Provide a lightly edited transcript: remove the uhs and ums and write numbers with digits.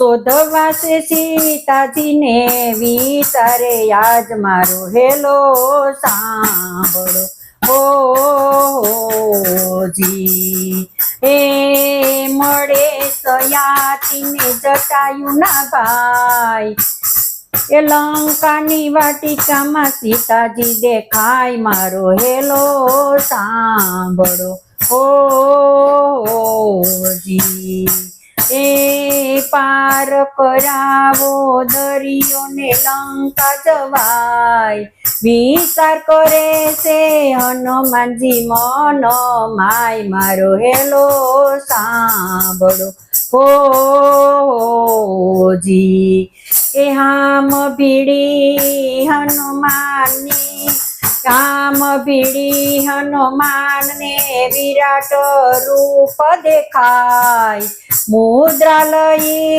શોધવાશે સીતાજીને વિચારે આજ મારો હેલો સાંભળો જી એ મળે સયાતીને જટાયું ના ભાઈ એ લંકાની વાટિકામાં સીતાજી દેખાય મારો હેલો સાંભળો જી એ પાર કરાવો દરિયો ને લંકા જવાય વિચાર કરે છે હનુમાનજી મન માય મારો હેલો સાંભળો જી એ હામ ભીડી હનુમાનની કામ ભીડી હનુમાન ને વિરાટ રૂપ દેખાય મુદ્રા લઈ